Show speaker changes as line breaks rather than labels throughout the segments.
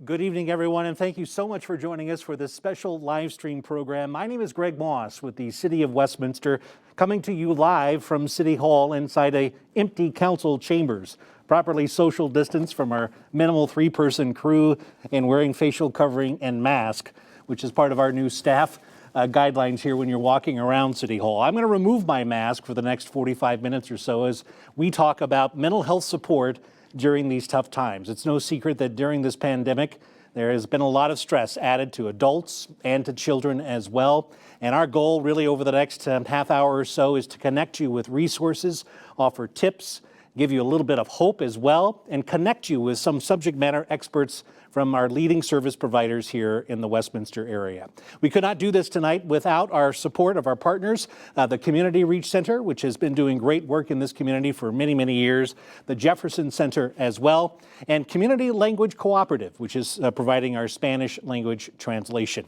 Good evening, everyone, and thank you so much for joining us for this special live stream program. My name is Greg Moss with the City of Westminster, coming to you live from City Hall inside a empty council chambers, properly social distanced from our minimal three-person crew and wearing facial covering and mask, which is part of our new staff guidelines here when you're walking around City Hall. I'm going to remove my mask for the next 45 minutes or so as we talk about mental health support during these tough times. It's no secret that during this pandemic, there has been a lot of stress added to adults and to children as well. And our goal really over the next half hour or so is to connect you with resources, offer tips, give you a little bit of hope as well, and connect you with some subject matter experts from our leading service providers here in the Westminster area. We could not do this tonight without our support of our partners, the Community Reach Center, which has been doing great work in this community for many, many years, the Jefferson Center as well, and Community Language Cooperative, which is providing our Spanish language translation.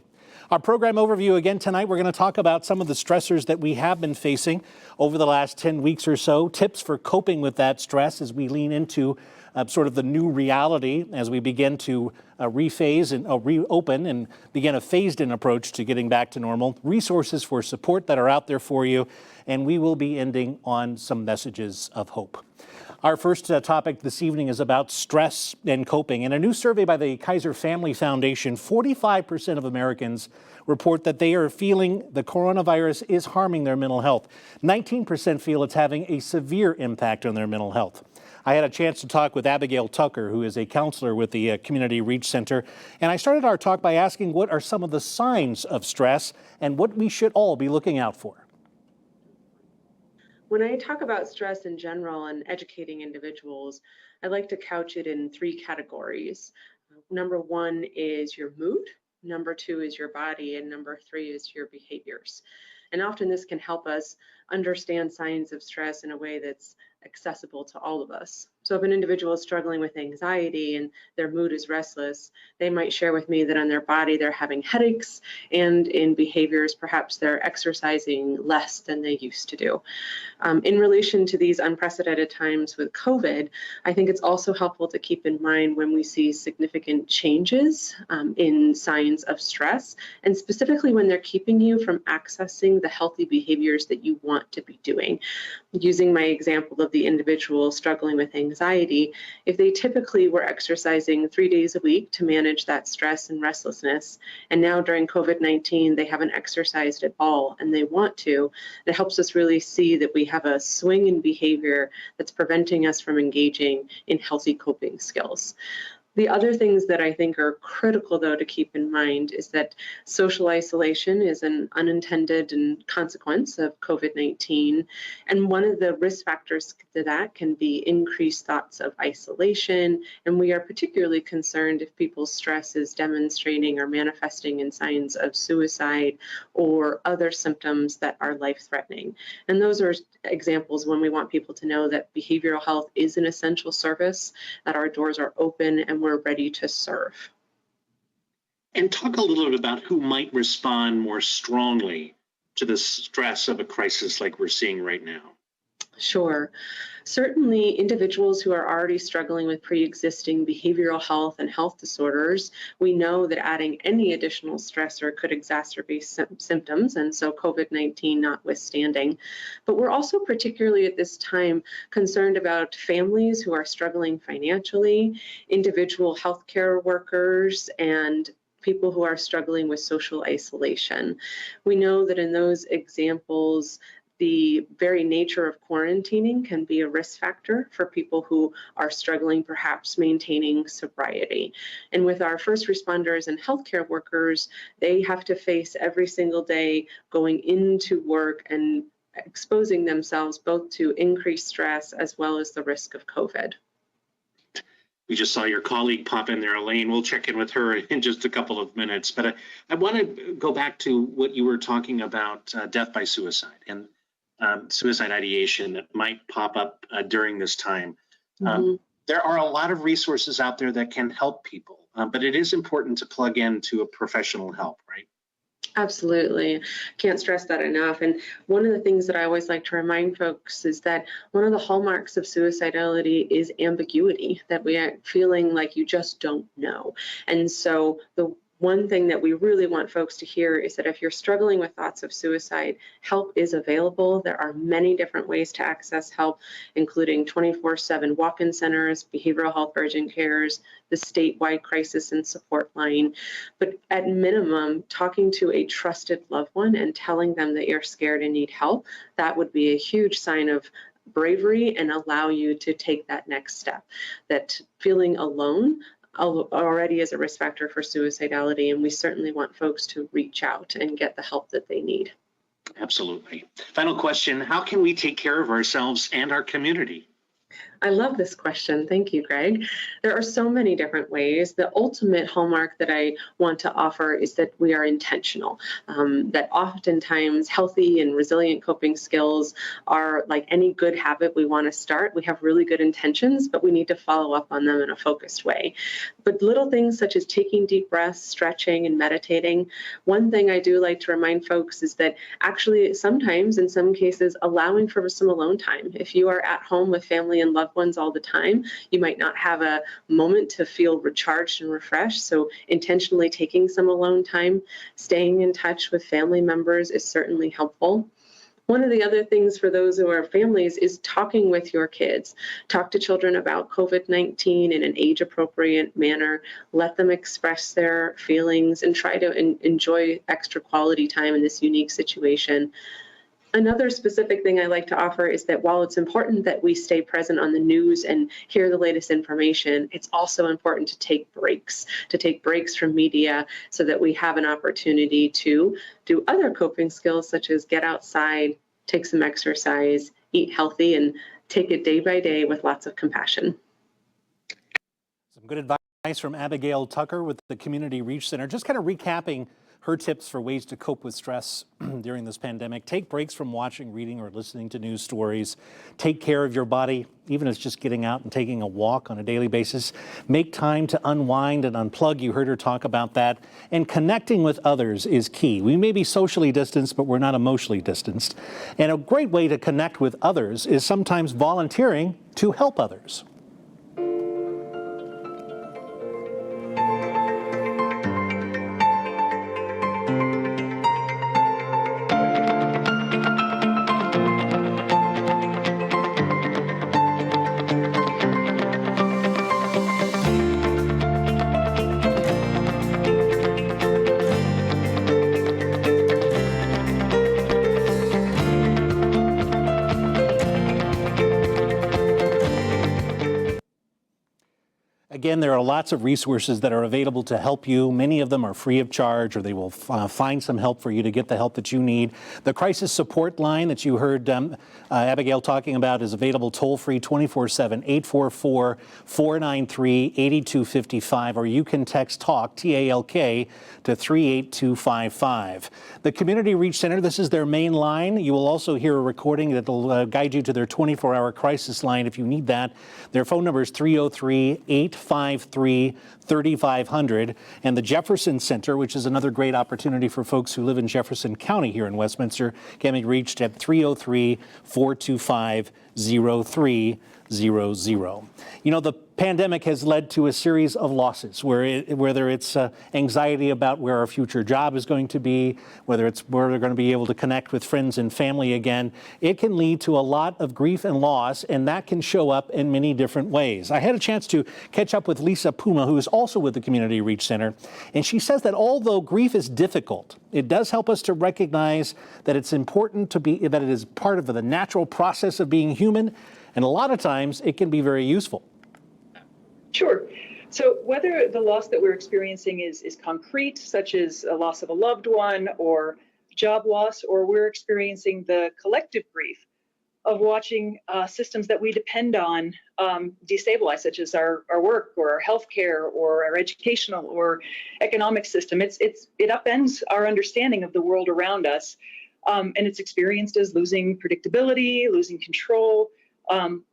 Our program overview again tonight, we're going to talk about some of the stressors that we have been facing over the last 10 weeks or so, tips for coping with that stress as we lean into sort of the new reality as we begin to rephase and reopen and begin a phased-in approach to getting back to normal, resources for support that are out there for you, and we will be ending on some messages of hope. Our first topic this evening is about stress and coping. In a new survey by the Kaiser Family Foundation, 45% of Americans report that they are feeling the coronavirus is harming their mental health. 19% feel it's having a severe impact on their mental health. I had a chance to talk with Abigail Tucker, who is a counselor with the Community Reach Center, and I started our talk by asking what are some of the signs of stress and what we should all be looking out for.
When I talk about stress in general and educating individuals, I like to couch it in three categories. Number one is your mood, number two is your body, and number three is your behaviors. And often this can help us understand signs of stress in a way that's accessible to all of us. So if an individual is struggling with anxiety and their mood is restless, they might share with me that on their body they're having headaches, and in behaviors perhaps they're exercising less than they used to do. In relation to these unprecedented times with COVID, I think it's also helpful to keep in mind when we see significant changes in signs of stress, and specifically when they're keeping you from accessing the healthy behaviors that you want to be doing. Using my example of the individual struggling with anxiety, if they typically were exercising 3 days a week to manage that stress and restlessness, and now during COVID-19 they haven't exercised at all and they want to, it helps us really see that we have a swing in behavior that's preventing us from engaging in healthy coping skills. The other things that I think are critical, though, to keep in mind is that social isolation is an unintended consequence of COVID-19. And one of the risk factors to that can be increased thoughts of isolation. And we are particularly concerned if people's stress is demonstrating or manifesting in signs of suicide or other symptoms that are life-threatening. And those are examples when we want people to know that behavioral health is an essential service, that our doors are open and we're ready to serve.
And talk a little bit about who might respond more strongly to the stress of a crisis like we're seeing right now.
Sure. Certainly, individuals who are already struggling with pre-existing behavioral health and health disorders, we know that adding any additional stressor could exacerbate symptoms, and so COVID-19 notwithstanding. But we're also particularly at this time concerned about families who are struggling financially, individual healthcare workers, and people who are struggling with social isolation. We know that in those examples, the very nature of quarantining can be a risk factor for people who are struggling, perhaps maintaining sobriety. And with our first responders and healthcare workers, they have to face every single day going into work and exposing themselves both to increased stress as well as the risk of COVID.
We just saw your colleague pop in there, Elaine. We'll check in with her in just a couple of minutes. But I want to go back to what you were talking about, death by suicide and suicide ideation that might pop up during this time. There are a lot of resources out there that can help people, but it is important to plug into a professional help, right?
Absolutely. Can't stress that enough. And one of the things that I always like to remind folks is that one of the hallmarks of suicidality is ambiguity, that we are feeling like you just don't know. And so the one thing that we really want folks to hear is that if you're struggling with thoughts of suicide, help is available. There are many different ways to access help, including 24/7 walk-in centers, behavioral health urgent cares, the statewide crisis and support line. But at minimum, talking to a trusted loved one and telling them that you're scared and need help, that would be a huge sign of bravery and allow you to take that next step. That feeling alone already is a risk factor for suicidality, and we certainly want folks to reach out and get the help that they need.
Absolutely. Final question, how can we take care of ourselves and our community?
I love this question. Thank you, Greg. There are so many different ways. The ultimate hallmark that I want to offer is that we are intentional, that oftentimes healthy and resilient coping skills are like any good habit we want to start. We have really good intentions, but we need to follow up on them in a focused way. But little things such as taking deep breaths, stretching, and meditating. One thing I do like to remind folks is that actually sometimes, in some cases, allowing for some alone time. If you are at home with family and loved ones all the time, you might not have a moment to feel recharged and refreshed. So intentionally taking some alone time, staying in touch with family members is certainly helpful. One of the other things for those who are families is talking with your kids. Talk to children about COVID-19 in an age-appropriate manner. Let them express their feelings and try to enjoy extra quality time in this unique situation. Another specific thing I like to offer is that while it's important that we stay present on the news and hear the latest information, it's also important to take breaks from media so that we have an opportunity to do other coping skills such as get outside, take some exercise, eat healthy, and take it day by day with lots of compassion.
Some good advice from Abigail Tucker with the Community Reach Center. Just kind of recapping her tips for ways to cope with stress during this pandemic. Take breaks from watching, reading, or listening to news stories. Take care of your body, even if it's just getting out and taking a walk on a daily basis. Make time to unwind and unplug. You heard her talk about that. And connecting with others is key. We may be socially distanced, but we're not emotionally distanced. And a great way to connect with others is sometimes volunteering to help others. Again, there are lots of resources that are available to help you. Many of them are free of charge, or they will find some help for you to get the help that you need. The crisis support line that you heard Abigail talking about is available toll-free 24/7, 844-493-8255, or you can text TALK, T-A-L-K, to 38255. The Community Reach Center, this is their main line. You will also hear a recording that will guide you to their 24-hour crisis line if you need that. Their phone number is 303-853-3500. And the Jefferson Center, which is another great opportunity for folks who live in Jefferson County here in Westminster, can be reached at 303-425-0300. You know, the pandemic has led to a series of losses, whether it's anxiety about where our future job is going to be, whether it's where we're going to be able to connect with friends and family again. It can lead to a lot of grief and loss, and that can show up in many different ways. I had a chance to catch up with Lisa Puma, who is also with the Community Reach Center, and she says that although grief is difficult, it does help us to recognize that it's important that it is part of the natural process of being human, and a lot of times it can be very useful.
Sure. So whether the loss that we're experiencing is concrete, such as a loss of a loved one or job loss, or we're experiencing the collective grief of watching systems that we depend on destabilize, such as our work or our healthcare or our educational or economic system, it upends our understanding of the world around us. And it's experienced as losing predictability, losing control,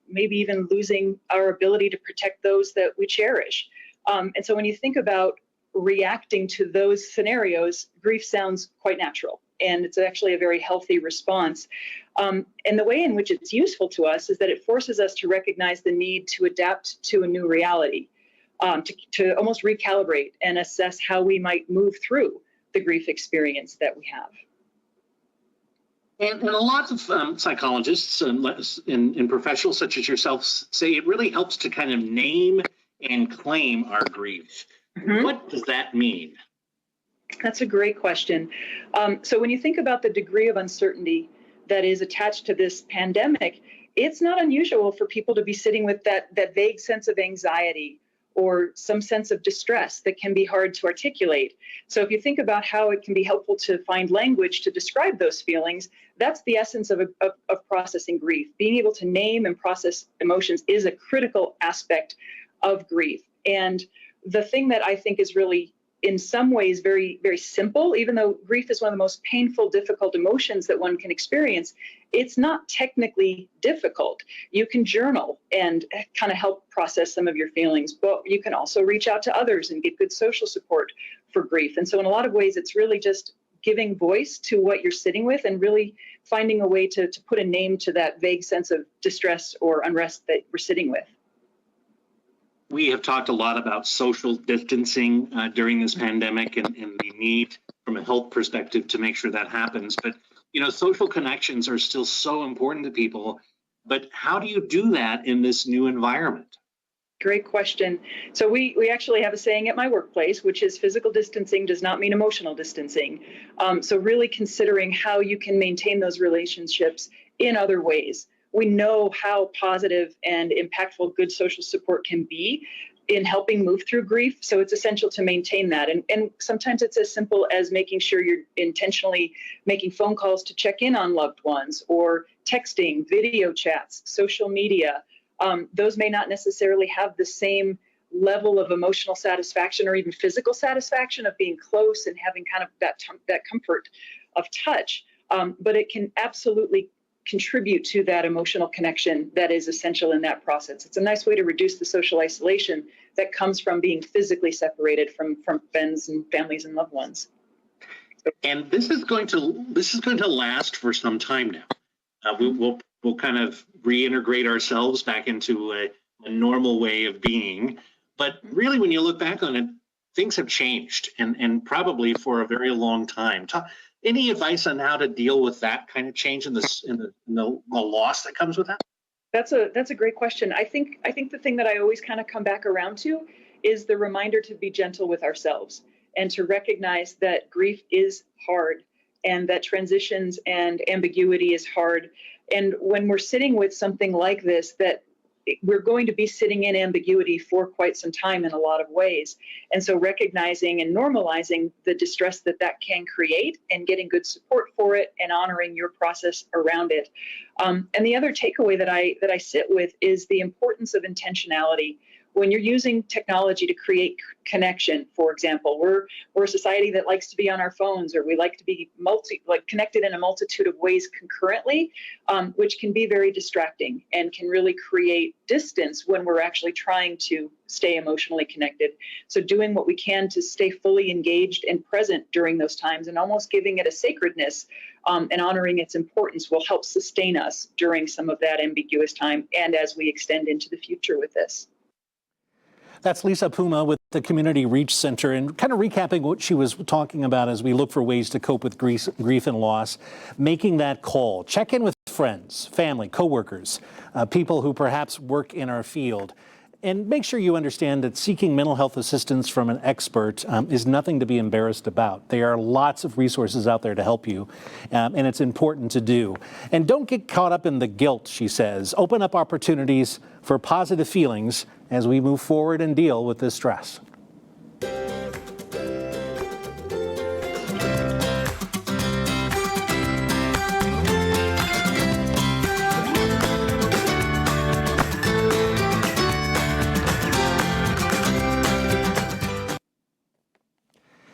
maybe even losing our ability to protect those that we cherish. And so when you think about reacting to those scenarios, grief sounds quite natural. And it's actually a very healthy response. And the way in which it's useful to us is that it forces us to recognize the need to adapt to a new reality, to almost recalibrate and assess how we might move through the grief experience that we have.
And a lot of psychologists and professionals such as yourself say it really helps to kind of name and claim our grief.
Mm-hmm.
What does that mean?
That's a great question. So when you think about the degree of uncertainty that is attached to this pandemic, it's not unusual for people to be sitting with that vague sense of anxiety or some sense of distress that can be hard to articulate. So if you think about how it can be helpful to find language to describe those feelings, that's the essence of processing grief. Being able to name and process emotions is a critical aspect of grief. And the thing that I think is really, in some ways, very, very simple, even though grief is one of the most painful, difficult emotions that one can experience, it's not technically difficult. You can journal and kind of help process some of your feelings, but you can also reach out to others and get good social support for grief. And so in a lot of ways, it's really just giving voice to what you're sitting with and really finding a way to put a name to that vague sense of distress or unrest that we're sitting with.
We have talked a lot about social distancing during this pandemic and the need from a health perspective to make sure that happens. But, social connections are still so important to people. But how do you do that in this new environment?
Great question. So we actually have a saying at my workplace, which is physical distancing does not mean emotional distancing. So really considering how you can maintain those relationships in other ways. We know how positive and impactful good social support can be in helping move through grief. So it's essential to maintain that. And sometimes it's as simple as making sure you're intentionally making phone calls to check in on loved ones, or texting, video chats, social media. Those may not necessarily have the same level of emotional satisfaction or even physical satisfaction of being close and having kind of that comfort of touch. But it can absolutely contribute to that emotional connection that is essential in that process. It's a nice way to reduce the social isolation that comes from being physically separated from friends and families and loved ones.
And this is going to last for some time now. We'll kind of reintegrate ourselves back into a normal way of being. But really, when you look back on it, things have changed, and probably for a very long time. Any advice on how to deal with that kind of change in the loss that comes with that?
That's a great question. I think the thing that I always kind of come back around to is the reminder to be gentle with ourselves and to recognize that grief is hard and that transitions and ambiguity is hard. And when we're sitting with something like this, that we're going to be sitting in ambiguity for quite some time in a lot of ways. And so recognizing and normalizing the distress that can create and getting good support for it and honoring your process around it. And the other takeaway that I sit with is the importance of intentionality. When you're using technology to create connection, for example, we're a society that likes to be on our phones, or we like to be connected in a multitude of ways concurrently, which can be very distracting and can really create distance when we're actually trying to stay emotionally connected. So doing what we can to stay fully engaged and present during those times and almost giving it a sacredness and honoring its importance will help sustain us during some of that ambiguous time and as we extend into the future with this.
That's Lisa Puma with the Community Reach Center, and kind of recapping what she was talking about as we look for ways to cope with grief and loss, making that call. Check in with friends, family, coworkers, people who perhaps work in our field. And make sure you understand that seeking mental health assistance from an expert is nothing to be embarrassed about. There are lots of resources out there to help you, and it's important to do. And don't get caught up in the guilt, she says. Open up opportunities for positive feelings as we move forward and deal with this stress.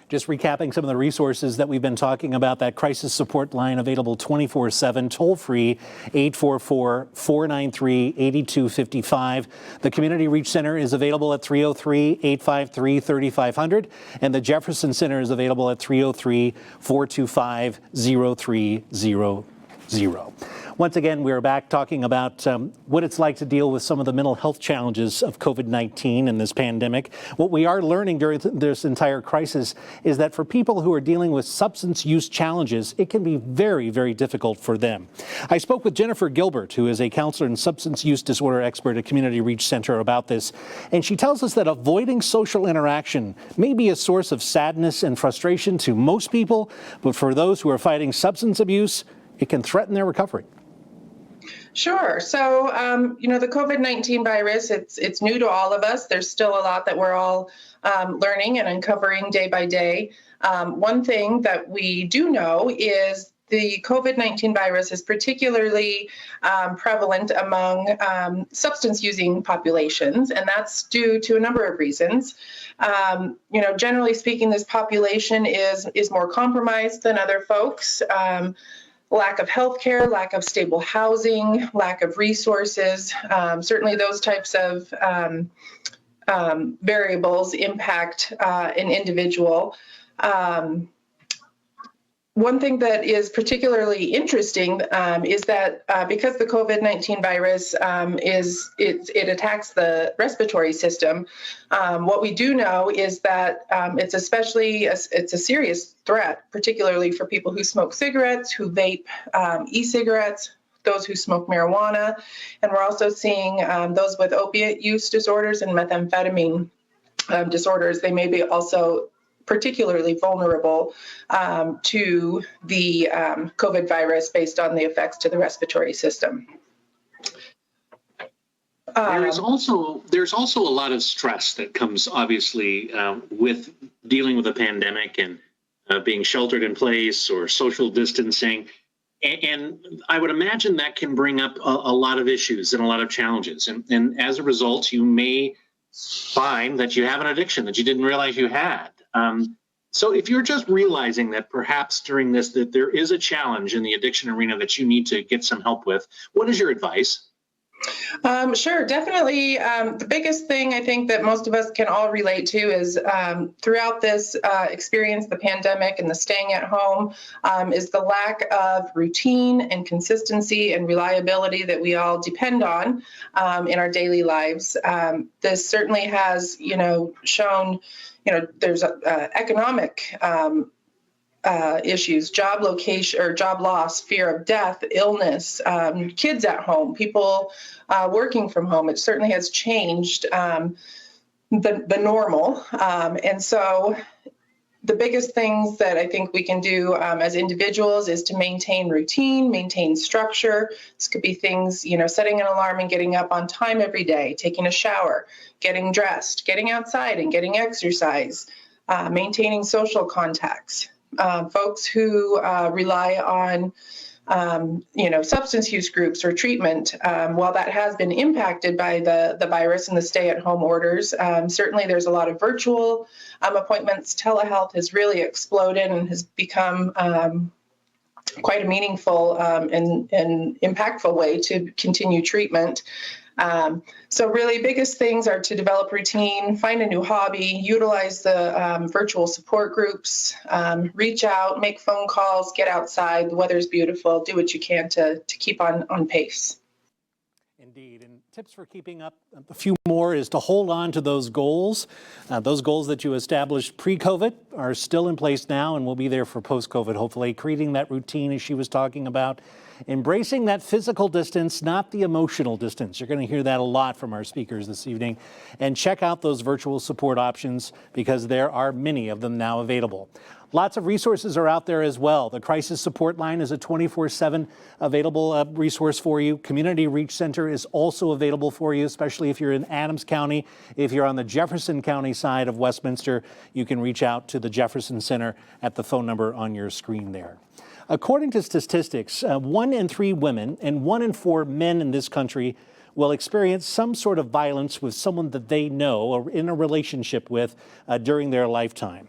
Just recapping some of the resources that we've been talking about, that crisis support line available 24/7, toll-free, 844-493-8255. The Community Reach Center is available at 303-853-3500, and the Jefferson Center is available at 303-425-0300. Once again, we're back talking about what it's like to deal with some of the mental health challenges of COVID-19 and this pandemic. What we are learning during this entire crisis is that for people who are dealing with substance use challenges, it can be very, very difficult for them. I spoke with Jennifer Gilbert, who is a counselor and substance use disorder expert at Community Reach Center, about this. And she tells us that avoiding social interaction may be a source of sadness and frustration to most people, but for those who are fighting substance abuse, it can threaten their recovery.
Sure. So, the COVID-19 virus, it's new to all of us. There's still a lot that we're all learning and uncovering day by day. One thing that we do know is the COVID-19 virus is particularly prevalent among substance-using populations, and that's due to a number of reasons. Generally speaking, this population is more compromised than other folks. Lack of health care, lack of stable housing, lack of resources, certainly those types of variables impact an individual. One thing that is particularly interesting is that because the COVID-19 virus it attacks the respiratory system, what we do know is that it's a serious threat, particularly for people who smoke cigarettes, who vape e-cigarettes, those who smoke marijuana, and we're also seeing those with opiate use disorders and methamphetamine disorders. They may be also particularly vulnerable to the COVID virus based on the effects to the respiratory system.
There's also a lot of stress that comes obviously with dealing with a pandemic and being sheltered in place or social distancing. And I would imagine that can bring up a lot of issues and a lot of challenges. And as a result, you may find that you have an addiction that you didn't realize you had. So if you're just realizing that perhaps during this, that there is a challenge in the addiction arena that you need to get some help with, what is your advice?
Sure, definitely. The biggest thing I think that most of us can all relate to is throughout this experience, the pandemic and the staying at home, is the lack of routine and consistency and reliability that we all depend on in our daily lives. This certainly has, shown, there's economic issues, job location or job loss, fear of death, illness, kids at home, people working from home. It certainly has changed the normal. And so the biggest things that I think we can do as individuals is to maintain routine, maintain structure. This could be things, setting an alarm and getting up on time every day, taking a shower, getting dressed, getting outside and getting exercise, maintaining social contacts. Folks who rely on, substance use groups or treatment, while that has been impacted by the virus and the stay-at-home orders, certainly there's a lot of virtual appointments. Telehealth has really exploded and has become quite a meaningful and impactful way to continue treatment. So really biggest things are to develop routine, find a new hobby, utilize the virtual support groups, reach out, make phone calls, get outside. The weather's beautiful. Do what you can to keep on pace.
Indeed. And tips for keeping up, a few more, is to hold on to those goals. Those goals that you established pre-COVID are still in place now and will be there for post-COVID, hopefully. Creating that routine, as she was talking about. Embracing that physical distance, not the emotional distance. You're going to hear that a lot from our speakers this evening. And check out those virtual support options because there are many of them now available. Lots of resources are out there as well. The Crisis Support Line is a 24/7 available resource for you. Community Reach Center is also available for you, especially if you're in Adams County. If you're on the Jefferson County side of Westminster, you can reach out to the Jefferson Center at the phone number on your screen there. According to statistics, 1 in 3 women and 1 in 4 men in this country will experience some sort of violence with someone that they know or in a relationship with during their lifetime.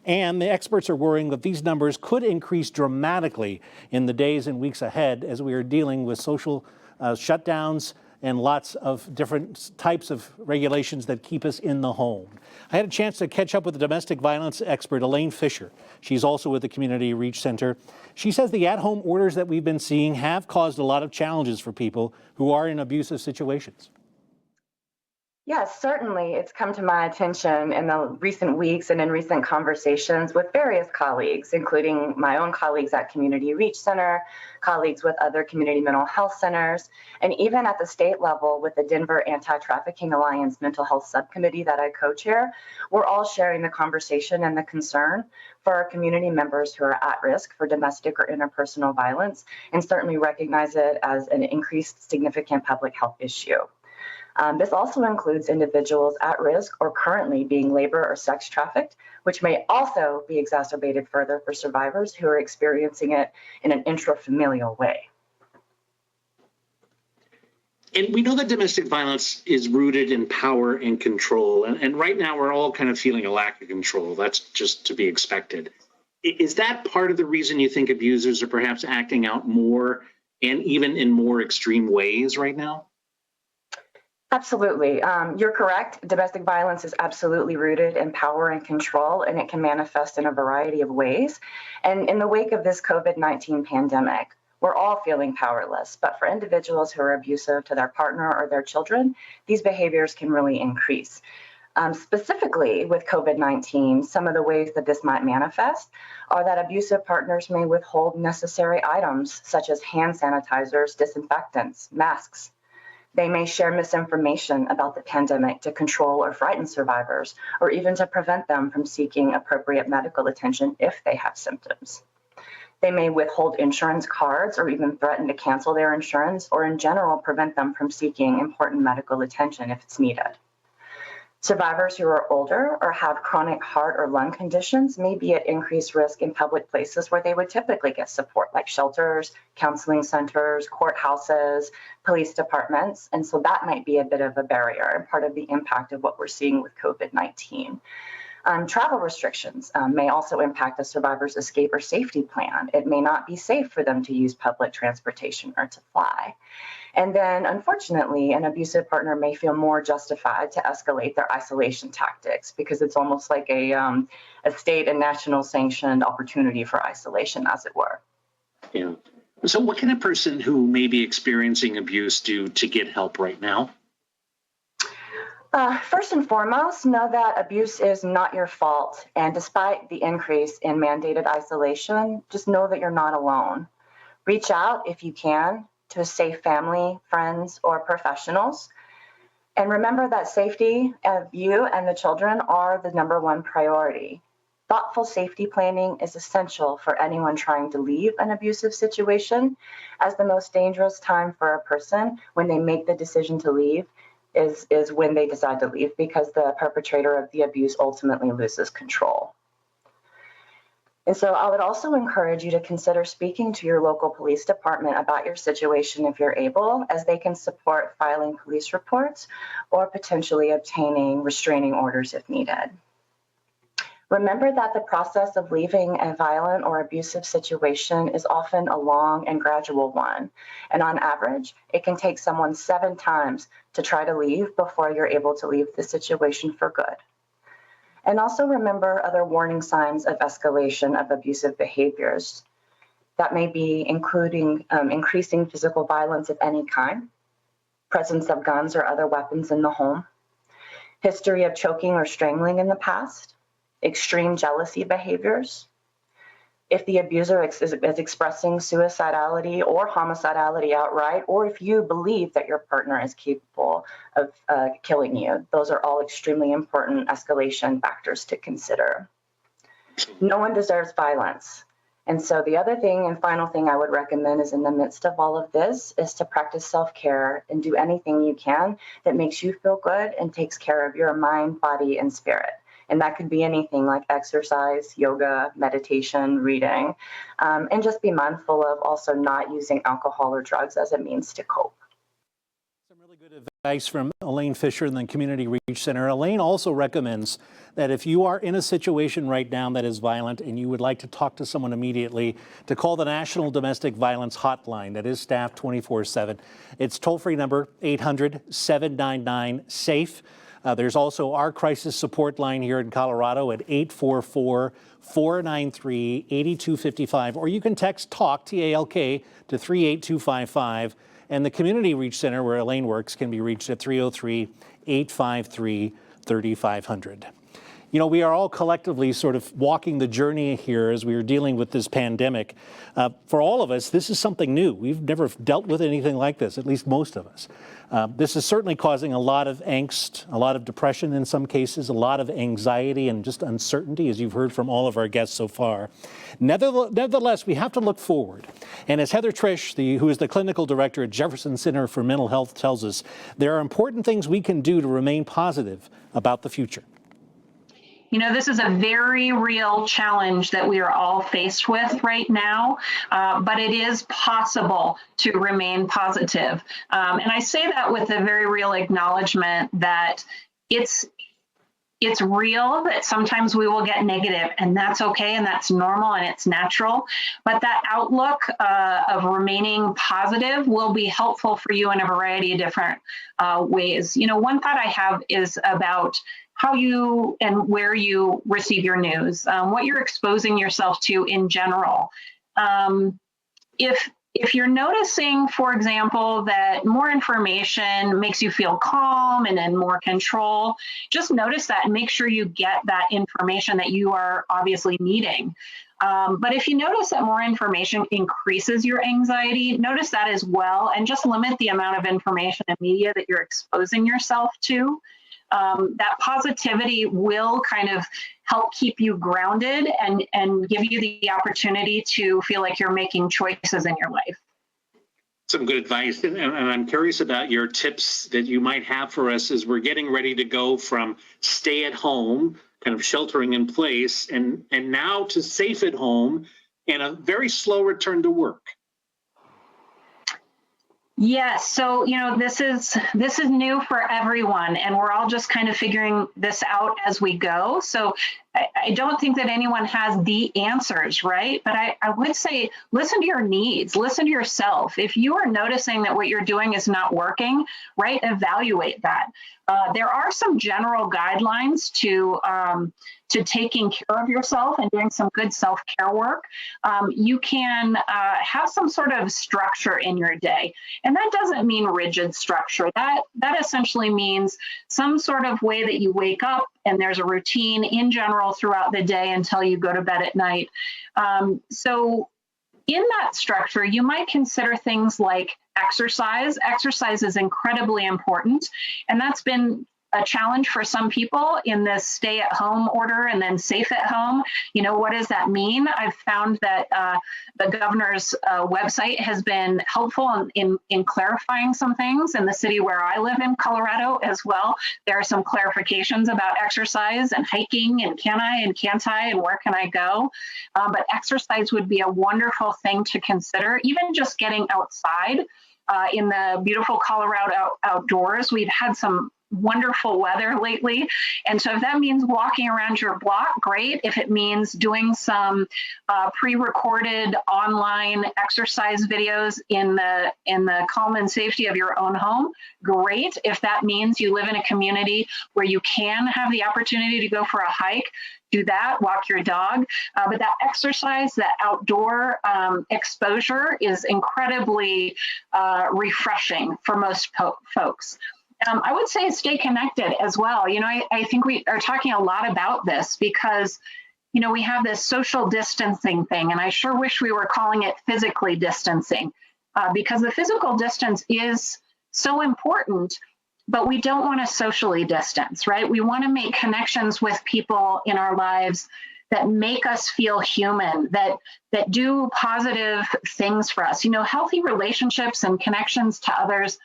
And the experts are worrying that these numbers could increase dramatically in the days and weeks ahead as we are dealing with social shutdowns and lots of different types of regulations that keep us in the home. I had a chance to catch up with the domestic violence expert, Elaine Fisher. She's also with the Community Reach Center. She says the at-home orders that we've been seeing have caused a lot of challenges for people who are in abusive situations.
Yes, certainly. It's come to my attention in the recent weeks and in recent conversations with various colleagues, including my own colleagues at Community Reach Center, colleagues with other community mental health centers, and even at the state level with the Denver Anti-Trafficking Alliance Mental Health Subcommittee that I co-chair. We're all sharing the conversation and the concern for our community members who are at risk for domestic or interpersonal violence, and certainly recognize it as an increased significant public health issue. This also includes individuals at risk or currently being labor or sex trafficked, which may also be exacerbated further for survivors who are experiencing it in an intrafamilial way.
And we know that domestic violence is rooted in power and control. And right now we're all kind of feeling a lack of control. That's just to be expected. Is that part of the reason you think abusers are perhaps acting out more and even in more extreme ways right now?
Absolutely. You're correct. Domestic violence is absolutely rooted in power and control, and it can manifest in a variety of ways. And in the wake of this COVID-19 pandemic, we're all feeling powerless. But for individuals who are abusive to their partner or their children, these behaviors can really increase. Specifically with COVID-19, some of the ways that this might manifest are that abusive partners may withhold necessary items such as hand sanitizers, disinfectants, masks. They may share misinformation about the pandemic to control or frighten survivors, or even to prevent them from seeking appropriate medical attention if they have symptoms. They may withhold insurance cards or even threaten to cancel their insurance, or in general prevent them from seeking important medical attention if it's needed. Survivors who are older or have chronic heart or lung conditions may be at increased risk in public places where they would typically get support, like shelters, counseling centers, courthouses, police departments. And so that might be a bit of a barrier and part of the impact of what we're seeing with COVID-19. Travel restrictions may also impact a survivor's escape or safety plan. It may not be safe for them to use public transportation or to fly. And then, unfortunately, an abusive partner may feel more justified to escalate their isolation tactics because it's almost like a state and national sanctioned opportunity for isolation, as it were.
Yeah. So what can a person who may be experiencing abuse do to get help right now?
First and foremost, know that abuse is not your fault. And despite the increase in mandated isolation, just know that you're not alone. Reach out if you can to a safe family, friends, or professionals. And remember that safety of you and the children are the #1 priority. Thoughtful safety planning is essential for anyone trying to leave an abusive situation, as the most dangerous time for a person when they make the decision to leave is when they decide to leave, because the perpetrator of the abuse ultimately loses control. And so I would also encourage you to consider speaking to your local police department about your situation if you're able, as they can support filing police reports or potentially obtaining restraining orders if needed. Remember that the process of leaving a violent or abusive situation is often a long and gradual one. And on average, it can take someone 7 times to try to leave before you're able to leave the situation for good. And also remember other warning signs of escalation of abusive behaviors. That may be including increasing physical violence of any kind, presence of guns or other weapons in the home, history of choking or strangling in the past, extreme jealousy behaviors. If the abuser is expressing suicidality or homicidality outright, or if you believe that your partner is capable of killing you, those are all extremely important escalation factors to consider. No one deserves violence. And so the other thing and final thing I would recommend is, in the midst of all of this, is to practice self-care and do anything you can that makes you feel good and takes care of your mind, body, and spirit. And that could be anything like exercise, yoga, meditation, reading, and just be mindful of also not using alcohol or drugs as a means to cope.
Some really good advice advice from Elaine Fisher in the Community Reach Center. Elaine also recommends that if you are in a situation right now that is violent and you would like to talk to someone immediately, to call the National Domestic Violence Hotline that is staffed 24/7. It's toll-free number 800-799-SAFE. There's also our crisis support line here in Colorado at 844-493-8255, or you can text TALK, T-A-L-K, to 38255. And the Community Reach Center, where Elaine works, can be reached at 303-853-3500. You know, we are all collectively sort of walking the journey here as we are dealing with this pandemic. For all of us, this is something new. We've never dealt with anything like this, at least most of us. This is certainly causing a lot of angst, a lot of depression in some cases, a lot of anxiety and just uncertainty, as you've heard from all of our guests so far. Nevertheless, we have to look forward. And as Heather Trish, who is the clinical director at Jefferson Center for Mental Health, tells us, there are important things we can do to remain positive about the future.
You know, this is a very real challenge that we are all faced with right now, but it is possible to remain positive. And I say that with a very real acknowledgement that it's real that sometimes we will get negative, and that's okay, and that's normal, and it's natural. But that outlook of remaining positive will be helpful for you in a variety of different ways. You know, one thought I have is about how you and where you receive your news, what you're exposing yourself to in general. If you're noticing, for example, that more information makes you feel calm and in more control, just notice that and make sure you get that information that you are obviously needing. But if you notice that more information increases your anxiety, notice that as well, and just limit the amount of information and media that you're exposing yourself to. That positivity will kind of help keep you grounded and give you the opportunity to feel like you're making choices in your life.
Some good advice, and I'm curious about your tips that you might have for us as we're getting ready to go from stay at home, kind of sheltering in place, and now to safe at home and a very slow return to work.
Yes, so you know this is new for everyone, and we're all just kind of figuring this out as we go. So I don't think that anyone has the answers, right? But I would say listen to your needs, listen to yourself. If you are noticing that what you're doing is not working, right, evaluate that. There are some general guidelines to taking care of yourself and doing some good self-care work. You can have some sort of structure in your day. And that doesn't mean rigid structure. That essentially means some sort of way that you wake up and there's a routine in general throughout the day until you go to bed at night. So in that structure, you might consider things like exercise. Exercise is incredibly important, and that's been a challenge for some people in this stay at home order and then safe at home. You know, what does that mean? I've found that the governor's website has been helpful in clarifying some things. In the city where I live in Colorado as well, there are some clarifications about exercise and hiking and can I and can't I and where can I go? But exercise would be a wonderful thing to consider, even just getting outside in the beautiful Colorado outdoors. We've had some wonderful weather lately. And so if that means walking around your block, great. If it means doing some pre-recorded online exercise videos in the calm and safety of your own home, great. If that means you live in a community where you can have the opportunity to go for a hike, do that, walk your dog. But that exercise, that outdoor exposure is incredibly refreshing for most folks. I would say stay connected as well. You know, I think we are talking a lot about this because, you know, we have this social distancing thing, and I sure wish we were calling it physically distancing because the physical distance is so important, but we don't want to socially distance, right? We want to make connections with people in our lives that make us feel human, that do positive things for us. You know, healthy relationships and connections to others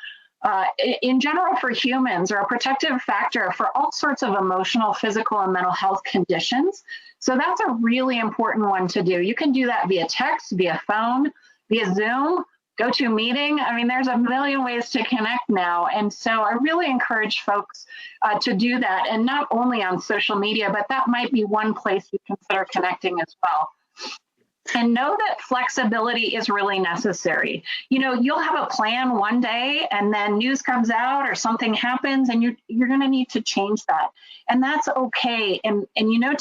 in general for humans are a protective factor for all sorts of emotional, physical, and mental health conditions. So that's a really important one to do. You can do that via text, via phone, via Zoom. GoToMeeting. I mean, there's a million ways to connect now. And so I really encourage folks to do that. And not only on social media, but that might be one place you consider connecting as well. And know that flexibility is really necessary. You know, you'll have a plan one day and then news comes out or something happens and you're going to need to change that. And that's okay. And you know,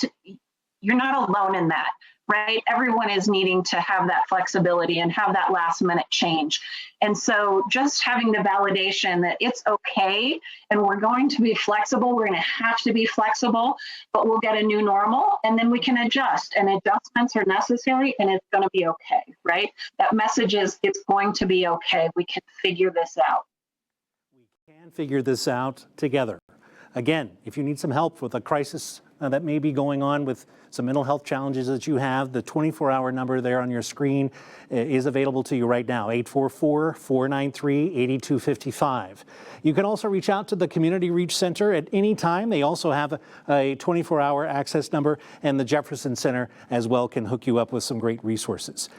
you're not alone in that, right? Everyone is needing to have that flexibility and have that last minute change. And so just having the validation that it's okay and we're going to be flexible, we're going to have to be flexible, but we'll get a new normal and then we can adjust, and adjustments are necessary and it's going to be okay, right? That message is it's going to be okay. We can figure this out.
We can figure this out together. Again, if you need some help with a crisis that may be going on with some mental health challenges that you have, the 24-hour number there on your screen is available to you right now, 844-493-8255. You can also reach out to the Community Reach Center at any time. They also have a 24-hour access number, and the Jefferson Center as well can hook you up with some great resources.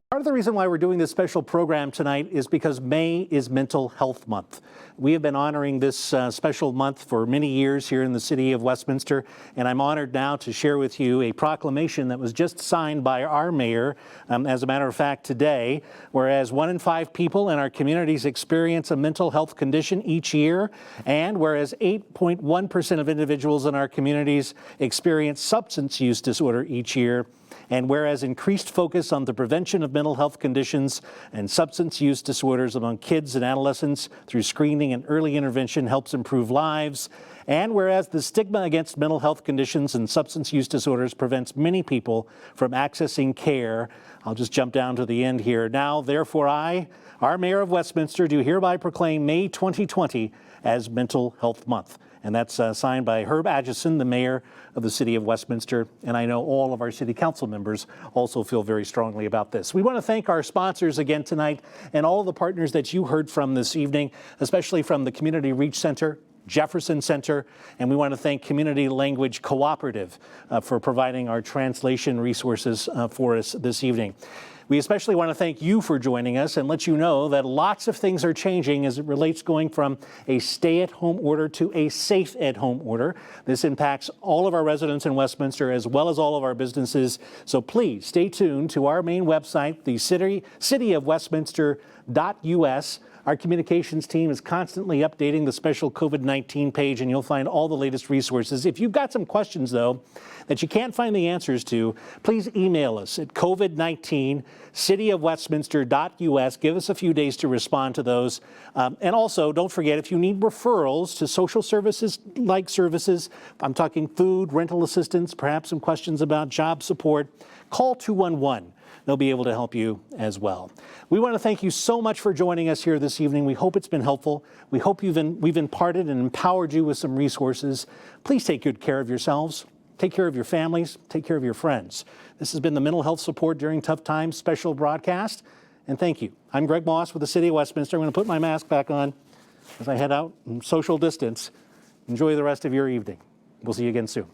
Part of the reason why we're doing this special program tonight is because May is Mental Health Month. We have been honoring this special month for many years here in the city of Westminster, and I'm honored now to share with you a proclamation that was just signed by our mayor, as a matter of fact, today, whereas 1 in 5 people in our communities experience a mental health condition each year, and whereas 8.1% of individuals in our communities experience substance use disorder each year, and whereas increased focus on the prevention of mental health conditions and substance use disorders among kids and adolescents through screening and early intervention helps improve lives, and whereas the stigma against mental health conditions and substance use disorders prevents many people from accessing care. I'll just jump down to the end here. Now, therefore, I, our Mayor of Westminster, do hereby proclaim May 2020 as Mental Health Month. And that's signed by Herb Adgeson, the mayor of the city of Westminster. And I know all of our city council members also feel very strongly about this. We want to thank our sponsors again tonight and all of the partners that you heard from this evening, especially from the Community Reach Center, Jefferson Center, and we want to thank Community Language Cooperative for providing our translation resources for us this evening. We especially want to thank you for joining us and let you know that lots of things are changing as it relates going from a stay-at-home order to a safe-at-home order. This impacts all of our residents in Westminster as well as all of our businesses. So please stay tuned to our main website, the cityofwestminster.us. Our communications team is constantly updating the special COVID-19 page, and you'll find all the latest resources. If you've got some questions, though, that you can't find the answers to, please email us at covid19cityofwestminster.us. Give us a few days to respond to those. And also, don't forget, if you need referrals to social services-like services, I'm talking food, rental assistance, perhaps some questions about job support, call 211. They'll be able to help you as well. We want to thank you so much for joining us here this evening. We hope it's been helpful. We hope we've imparted and empowered you with some resources. Please take good care of yourselves. Take care of your families. Take care of your friends. This has been the Mental Health Support During Tough Times special broadcast. And thank you. I'm Greg Moss with the City of Westminster. I'm going to put my mask back on as I head out and social distance. Enjoy the rest of your evening. We'll see you again soon.